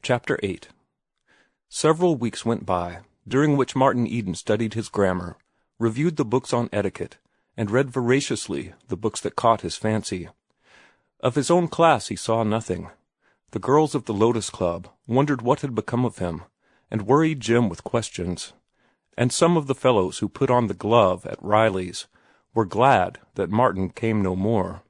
Chapter 8. Several weeks went by, during which Martin Eden studied his grammar, reviewed the books on etiquette, and read voraciously the books that caught his fancy. Of his own class he saw nothing. The girls of the Lotus Club wondered what had become of him, and worried Jim with questions, and some of the fellows who put on the glove at Riley's were glad that Martin came no more.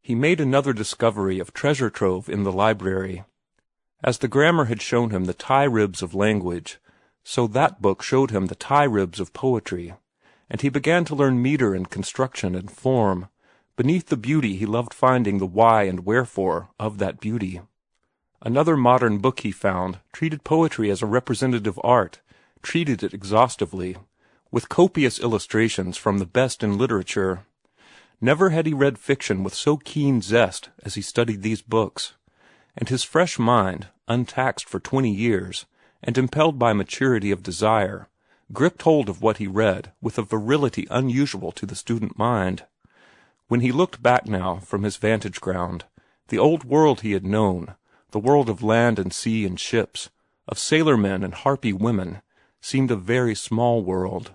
He made another discovery of treasure trove in the library. As the grammar had shown him the tie ribs of language, so that book showed him the tie ribs of poetry, and he began to learn meter and construction and form. Beneath the beauty he loved finding the why and wherefore of that beauty. Another modern book he found treated poetry as a representative art, treated it exhaustively, with copious illustrations from the best in literature. Never had he read fiction with so keen zest as he studied these books, and his fresh mind, untaxed for 20 years, and impelled by maturity of desire, gripped hold of what he read with a virility unusual to the student mind. When he looked back now from his vantage ground, the old world he had known, the world of land and sea and ships, of sailor-men and harpy women, seemed a very small world.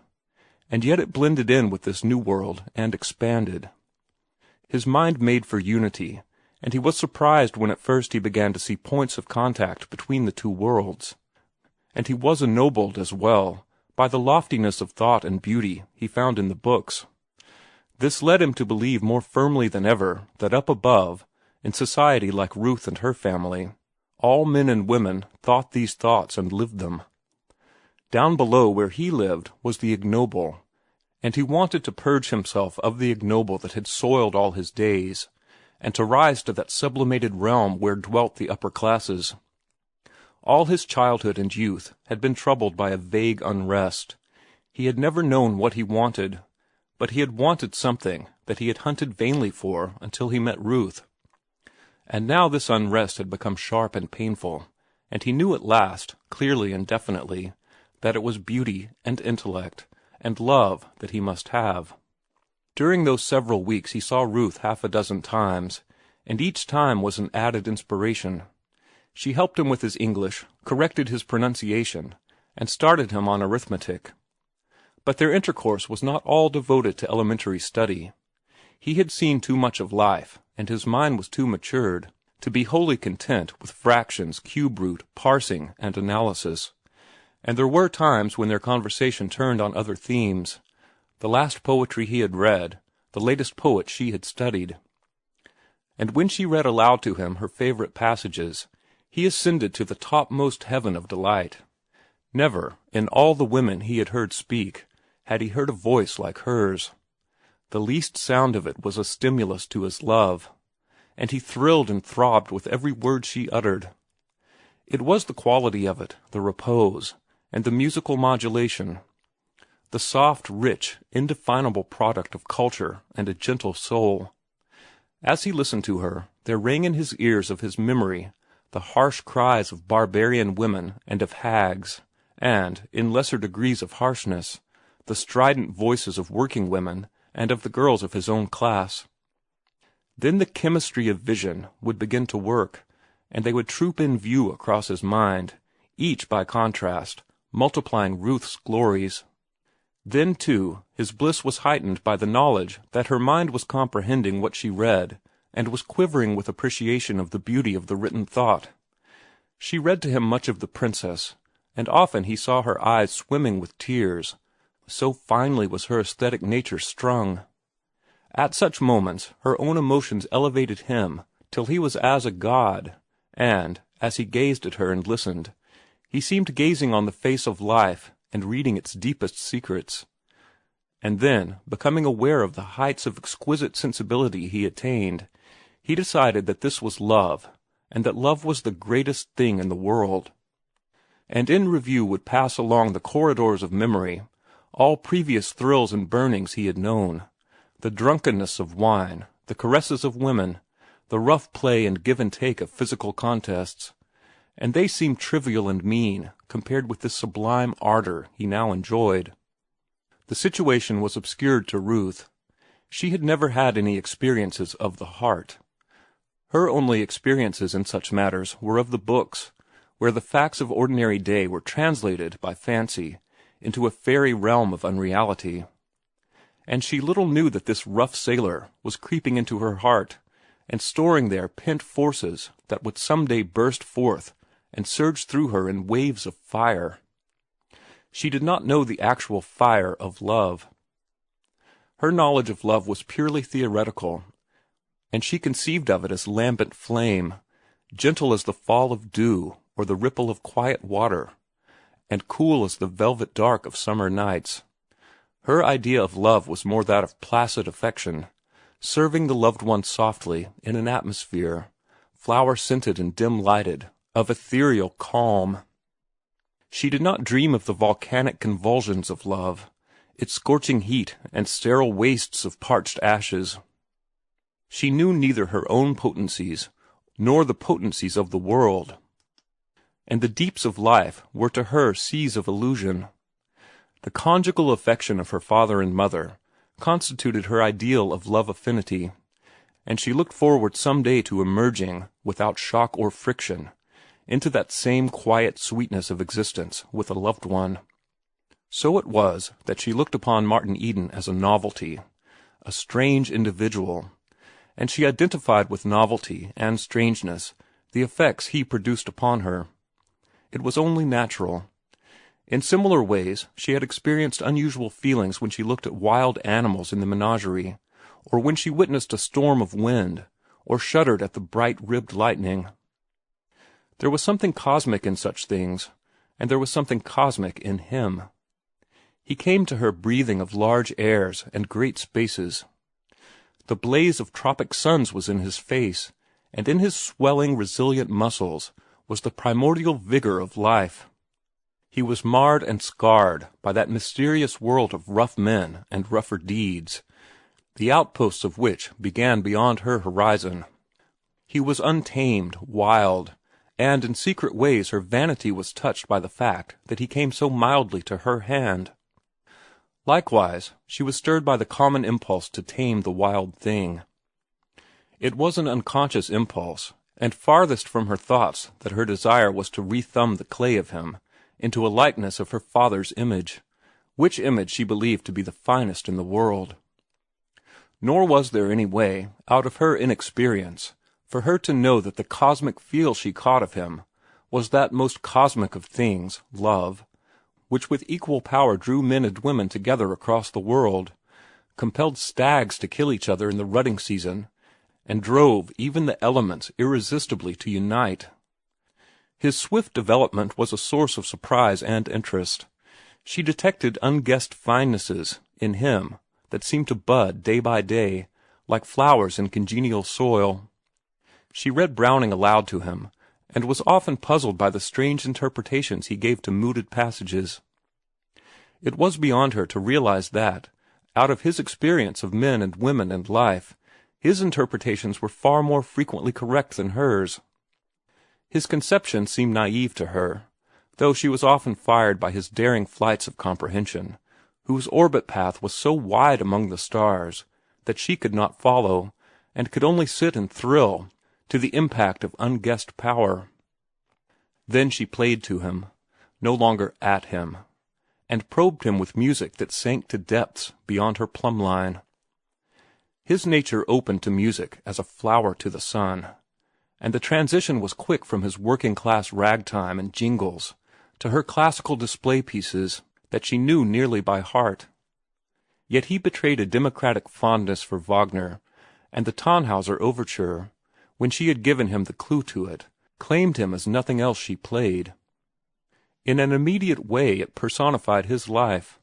And yet it blended in with this new world and expanded. His mind made for unity, and he was surprised when at first he began to see points of contact between the two worlds. And he was ennobled as well by the loftiness of thought and beauty he found in the books. This led him to believe more firmly than ever that up above, in society like Ruth and her family, all men and women thought these thoughts and lived them. Down below where he lived was the ignoble, and he wanted to purge himself of the ignoble that had soiled all his days, and to rise to that sublimated realm where dwelt the upper classes. All his childhood and youth had been troubled by a vague unrest. He had never known what he wanted, but he had wanted something that he had hunted vainly for until he met Ruth. And now this unrest had become sharp and painful, and he knew at last, clearly and definitely, that it was beauty and intellect and love that he must have. During those several weeks he saw Ruth half a dozen times, and each time was an added inspiration. She helped him with his English, corrected his pronunciation, and started him on arithmetic. But their intercourse was not all devoted to elementary study. He had seen too much of life, and his mind was too matured, to be wholly content with fractions, cube root, parsing, and analysis. And there were times when their conversation turned on other themes, the last poetry he had read, the latest poet she had studied. And when she read aloud to him her favorite passages, he ascended to the topmost heaven of delight. Never, in all the women he had heard speak, had he heard a voice like hers. The least sound of it was a stimulus to his love, and he thrilled and throbbed with every word she uttered. It was the quality of it, the repose, and the musical modulation, the soft, rich, indefinable product of culture and a gentle soul. As he listened to her, there rang in his ears of his memory the harsh cries of barbarian women and of hags, and, in lesser degrees of harshness, the strident voices of working women and of the girls of his own class. Then the chemistry of vision would begin to work, and they would troop in view across his mind, each, by contrast, multiplying Ruth's glories. Then, too, his bliss was heightened by the knowledge that her mind was comprehending what she read, and was quivering with appreciation of the beauty of the written thought. She read to him much of the princess, and often he saw her eyes swimming with tears, so finely was her aesthetic nature strung. At such moments her own emotions elevated him till he was as a god, and, as he gazed at her and listened, he seemed gazing on the face of life and reading its deepest secrets. And then, becoming aware of the heights of exquisite sensibility he attained, he decided that this was love, and that love was the greatest thing in the world. And in review would pass along the corridors of memory all previous thrills and burnings he had known, the drunkenness of wine, the caresses of women, the rough play and give and take of physical contests, and they seemed trivial and mean compared with this sublime ardor he now enjoyed. The situation was obscured to Ruth. She had never had any experiences of the heart. Her only experiences in such matters were of the books, where the facts of ordinary day were translated by fancy into a fairy realm of unreality. And she little knew that this rough sailor was creeping into her heart and storing there pent forces that would some day burst forth and surge through her in waves of fire. She did not know the actual fire of love. Her knowledge of love was purely theoretical, and she conceived of it as lambent flame, gentle as the fall of dew or the ripple of quiet water, and cool as the velvet dark of summer nights. Her idea of love was more that of placid affection, serving the loved one softly in an atmosphere, flower-scented and dim-lighted, of ethereal calm. She did not dream of the volcanic convulsions of love, its scorching heat and sterile wastes of parched ashes. She knew neither her own potencies nor the potencies of the world, and the deeps of life were to her seas of illusion. The conjugal affection of her father and mother constituted her ideal of love affinity, and she looked forward some day to emerging, without shock or friction, into that same quiet sweetness of existence with a loved one. So it was that she looked upon Martin Eden as a novelty, a strange individual, and she identified with novelty and strangeness the effects he produced upon her. It was only natural. In similar ways, she had experienced unusual feelings when she looked at wild animals in the menagerie, or when she witnessed a storm of wind, or shuddered at the bright-ribbed lightning. There was something cosmic in such things, and there was something cosmic in him. He came to her breathing of large airs and great spaces. The blaze of tropic suns was in his face, and in his swelling, resilient muscles was the primordial vigor of life. He was marred and scarred by that mysterious world of rough men and rougher deeds, the outposts of which began beyond her horizon. He was untamed, wild, and in secret ways her vanity was touched by the fact that he came so mildly to her hand. Likewise, she was stirred by the common impulse to tame the wild thing. It was an unconscious impulse, and farthest from her thoughts that her desire was to rethumb the clay of him into a likeness of her father's image, which image she believed to be the finest in the world. Nor was there any way, out of her inexperience, for her to know that the cosmic feel she caught of him was that most cosmic of things, love, which with equal power drew men and women together across the world, compelled stags to kill each other in the rutting season, and drove even the elements irresistibly to unite. His swift development was a source of surprise and interest. She detected unguessed finenesses in him that seemed to bud day by day, like flowers in congenial soil. She read Browning aloud to him, and was often puzzled by the strange interpretations he gave to mooted passages. It was beyond her to realize that, out of his experience of men and women and life, his interpretations were far more frequently correct than hers. His conception seemed naive to her, though she was often fired by his daring flights of comprehension, whose orbit path was so wide among the stars that she could not follow, and could only sit and thrill to the impact of unguessed power. Then she played to him, no longer at him, and probed him with music that sank to depths beyond her plumb line. His nature opened to music as a flower to the sun, and the transition was quick from his working-class ragtime and jingles to her classical display pieces that she knew nearly by heart. Yet he betrayed a democratic fondness for Wagner, and the Tannhauser overture, when she had given him the clue to it, claimed him as nothing else she played. In an immediate way it personified his life.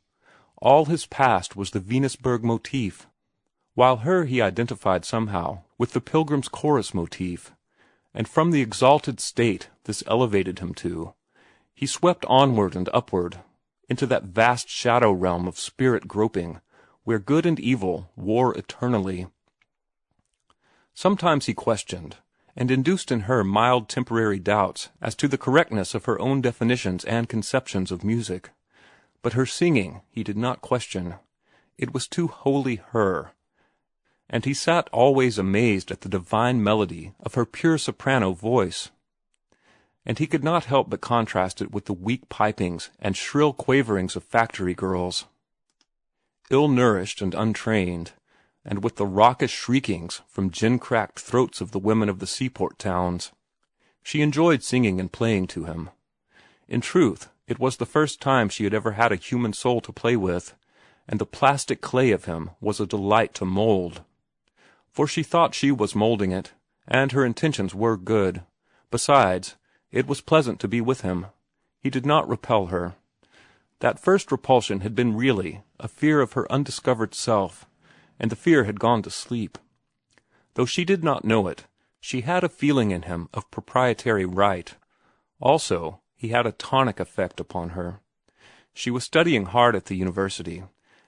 All his past was the Venusberg motif, while her he identified somehow with the Pilgrim's Chorus motif, and from the exalted state this elevated him to, he swept onward and upward into that vast shadow realm of spirit groping, where good and evil war eternally. Sometimes he questioned, and induced in her mild temporary doubts as to the correctness of her own definitions and conceptions of music. But her singing he did not question. It was too wholly her, and he sat always amazed at the divine melody of her pure soprano voice. and he could not help but contrast it with the weak pipings and shrill quaverings of factory girls, ill-nourished and untrained, and with the raucous shriekings from gin-cracked throats of the women of the seaport towns. She enjoyed singing and playing to him. In truth, it was the first time she had ever had a human soul to play with, and the plastic clay of him was a delight to mold. For she thought she was molding it, and her intentions were good. Besides, it was pleasant to be with him. He did not repel her. That first repulsion had been really a fear of her undiscovered self, and the fear had gone to sleep. Though she did not know it, she had a feeling in him of proprietary right. Also, he had a tonic effect upon her. She was studying hard at the university,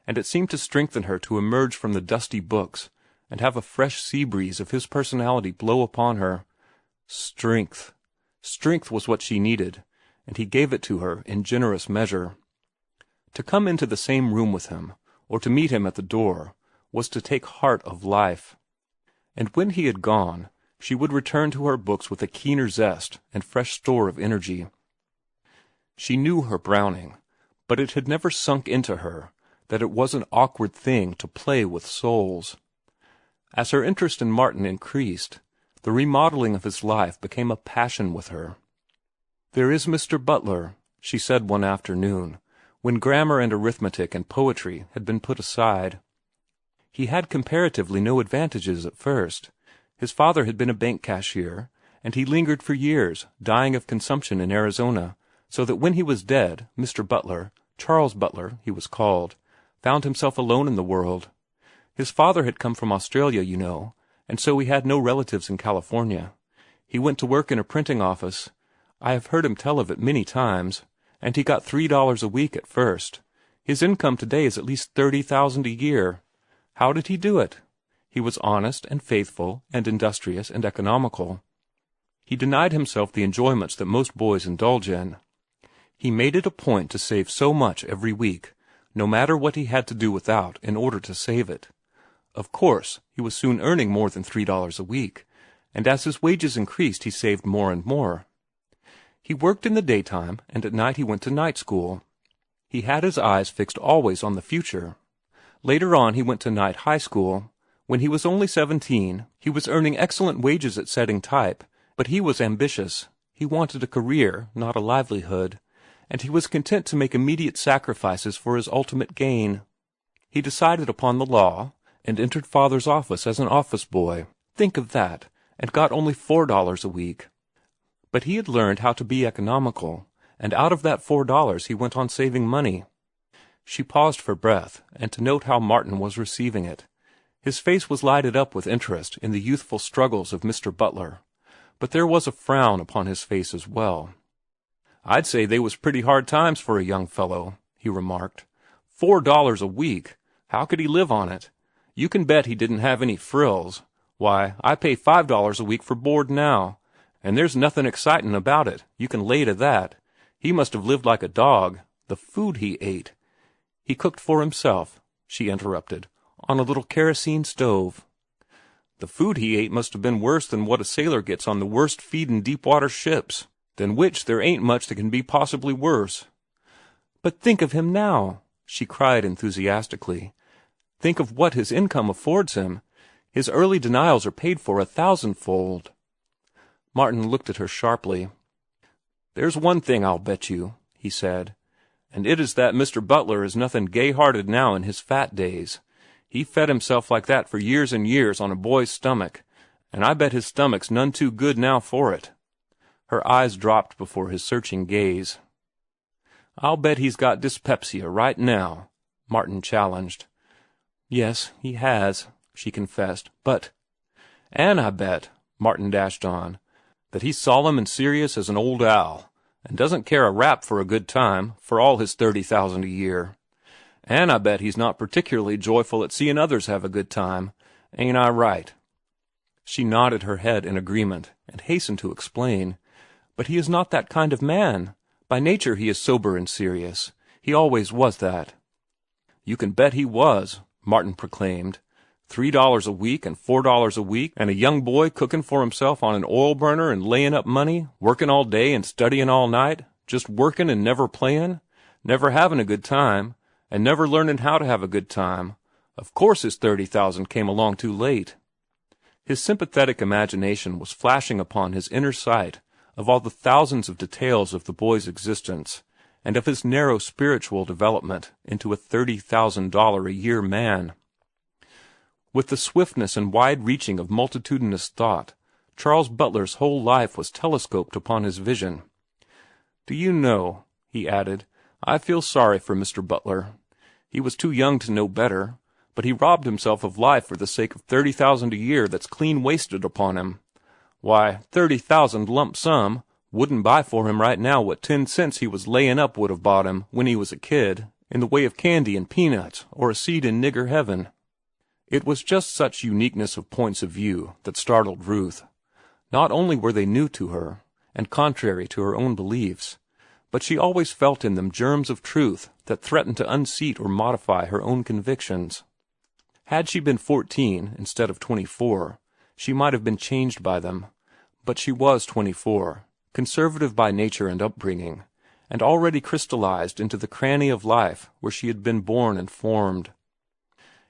and it seemed to strengthen her to emerge from the dusty books and have a fresh sea breeze of his personality blow upon her. Strength. Strength was what she needed, and he gave it to her in generous measure. To come into the same room with him, or to meet him at the door, was to take heart of life. And when he had gone, she would return to her books with a keener zest and fresh store of energy. She knew her Browning, but it had never sunk into her that it was an awkward thing to play with souls. As her interest in Martin increased, the remodeling of his life became a passion with her. "There is Mr. Butler," she said one afternoon, when grammar and arithmetic and poetry had been put aside. He had comparatively no advantages at first. His father had been a bank cashier, and he lingered for years, dying of consumption in Arizona, so that when he was dead, Mr. Butler, Charles Butler, he was called, found himself alone in the world. His father had come from Australia, you know, and so he had no relatives in California. He went to work in a printing office. I have heard him tell of it many times, and he got $3 a week at first. His income today is at least $30,000 a year. How did he do it? He was honest and faithful and industrious and economical. He denied himself the enjoyments that most boys indulge in. He made it a point to save so much every week, no matter what he had to do without in order to save it. Of course, he was soon earning more than $3 a week, and as his wages increased he saved more and more. He worked in the daytime, and at night he went to night school. He had his eyes fixed always on the future. Later on he went to night high school. When he was only 17, he was earning excellent wages at setting type, but he was ambitious. He wanted a career, not a livelihood, and he was content to make immediate sacrifices for his ultimate gain. He decided upon the law, and entered father's office as an office boy. Think of that, and got only $4 a week. But he had learned how to be economical, and out of that $4 he went on saving money. She paused for breath, and to note how Martin was receiving it. His face was lighted up with interest in the youthful struggles of Mr. Butler, but there was a frown upon his face as well. "I'd say they was pretty hard times for a young fellow," he remarked. $4 a week! How could he live on it? You can bet he didn't have any frills. Why, I pay $5 a week for board now, and there's nothing exciting about it, you can lay to that. He must have lived like a dog. The food he ate! He cooked for himself," she interrupted, "on a little kerosene stove." "The food he ate must have been worse than what a sailor gets on the worst feedin' deep-water ships, than which there ain't much that can be possibly worse." "But think of him now," she cried enthusiastically. "Think of what his income affords him. His early denials are paid for 1,000-fold. Martin looked at her sharply. "There's one thing I'll bet you," he said, "and it is that Mr. Butler is nothing gay-hearted now in his fat days. He fed himself like that for years and years on a boy's stomach, and I bet his stomach's none too good now for it." Her eyes dropped before his searching gaze. "I'll bet he's got dyspepsia right now," Martin challenged. "Yes, he has," she confessed, "but—" "And I bet," Martin dashed on, "that he's solemn and serious as an old owl, and doesn't care a rap for a good time, for all his 30,000 a year. And I bet he's not particularly joyful at seeing others have a good time. Ain't I right?" She nodded her head in agreement, and hastened to explain. "But he is not that kind of man. By nature he is sober and serious. He always was that." "You can bet he was," Martin proclaimed. $3 a week and $4 a week, and a young boy cooking for himself on an oil burner and laying up money, working all day and studying all night, just working and never playing, never having a good time, and never learning how to have a good time. Of course his 30,000 came along too late. His sympathetic imagination was flashing upon his inner sight of all the thousands of details of the boy's existence, and of his narrow spiritual development into a $30,000-a-year man. With the swiftness and wide-reaching of multitudinous thought, Charles Butler's whole life was telescoped upon his vision. "Do you know," he added, "I feel sorry for Mr. Butler. He was too young to know better, but he robbed himself of life for the sake of 30,000 a year that's clean wasted upon him. Why, 30,000 lump sum wouldn't buy for him right now what 10 cents he was layin' up would have bought him when he was a kid, in the way of candy and peanuts, or a seat in nigger heaven." It was just such uniqueness of points of view that startled Ruth. Not only were they new to her, and contrary to her own beliefs, but she always felt in them germs of truth that threatened to unseat or modify her own convictions. Had she been 14 instead of 24, she might have been changed by them, but she was 24, conservative by nature and upbringing, and already crystallized into the cranny of life where she had been born and formed.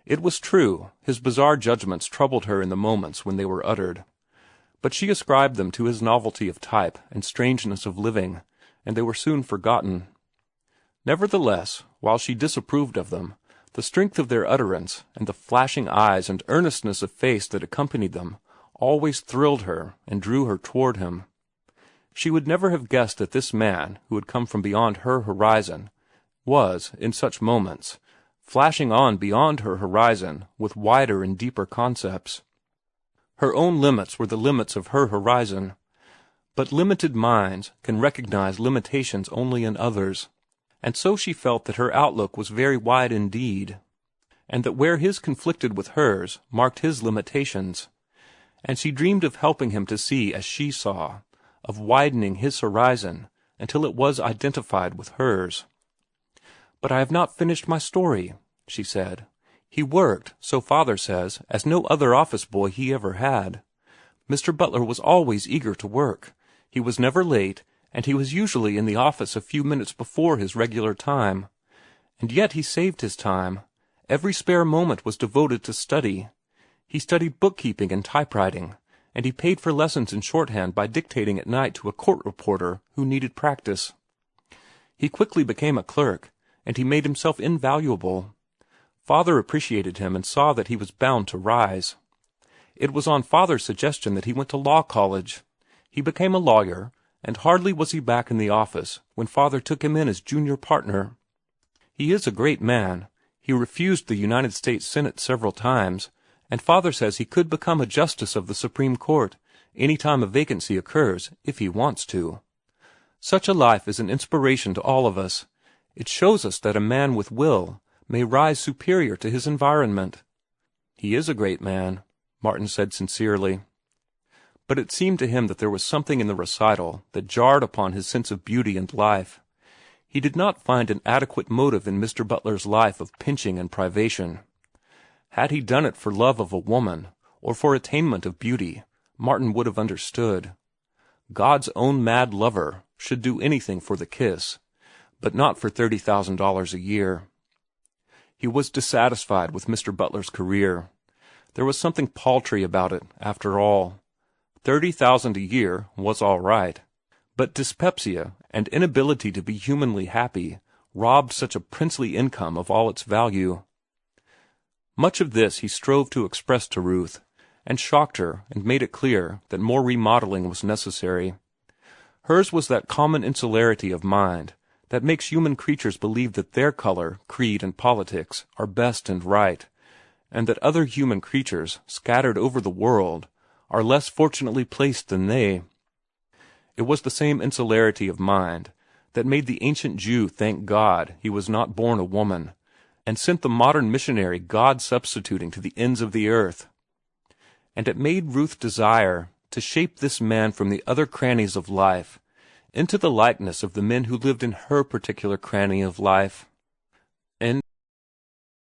It was true, his bizarre judgments troubled her in the moments when they were uttered, but she ascribed them to his novelty of type and strangeness of living, and they were soon forgotten. Nevertheless, while she disapproved of them, the strength of their utterance and the flashing eyes and earnestness of face that accompanied them always thrilled her and drew her toward him. She would never have guessed that this man, who had come from beyond her horizon, was, in such moments, flashing on beyond her horizon with wider and deeper concepts. Her own limits were the limits of her horizon, but limited minds can recognize limitations only in others, and so she felt that her outlook was very wide indeed, and that where his conflicted with hers marked his limitations, and she dreamed of helping him to see as she saw, of widening his horizon until it was identified with hers. "But I have not finished my story," she said. "He worked, so father says, as no other office boy he ever had. Mr. Butler was always eager to work. He was never late, and he was usually in the office a few minutes before his regular time. And yet he saved his time. Every spare moment was devoted to study. He studied bookkeeping and typewriting, and he paid for lessons in shorthand by dictating at night to a court reporter who needed practice. He quickly became a clerk, and he made himself invaluable. Father appreciated him and saw that he was bound to rise. It was on father's suggestion that he went to law college. He became a lawyer, and hardly was he back in the office when father took him in as junior partner. He is a great man. He refused the United States Senate several times, and father says he could become a justice of the Supreme Court any time a vacancy occurs, if he wants to. Such a life is an inspiration to all of us. It shows us that a man with will may rise superior to his environment." "He is a great man," Martin said sincerely. But it seemed to him that there was something in the recital that jarred upon his sense of beauty and life. He did not find an adequate motive in Mr. Butler's life of pinching and privation. Had he done it for love of a woman, or for attainment of beauty, Martin would have understood. God's own mad lover should do anything for the kiss, but not for $30,000 a year. He was dissatisfied with Mr. Butler's career. There was something paltry about it, after all. 30,000 a year was all right, but dyspepsia and inability to be humanly happy robbed such a princely income of all its value. Much of this he strove to express to Ruth, and shocked her and made it clear that more remodeling was necessary. Hers was that common insularity of mind that makes human creatures believe that their color, creed, and politics are best and right, and that other human creatures, scattered over the world, are less fortunately placed than they. It was the same insularity of mind that made the ancient Jew thank God he was not born a woman, and sent the modern missionary God substituting to the ends of the earth. And it made Ruth desire to shape this man from the other crannies of life into the likeness of the men who lived in her particular cranny of life.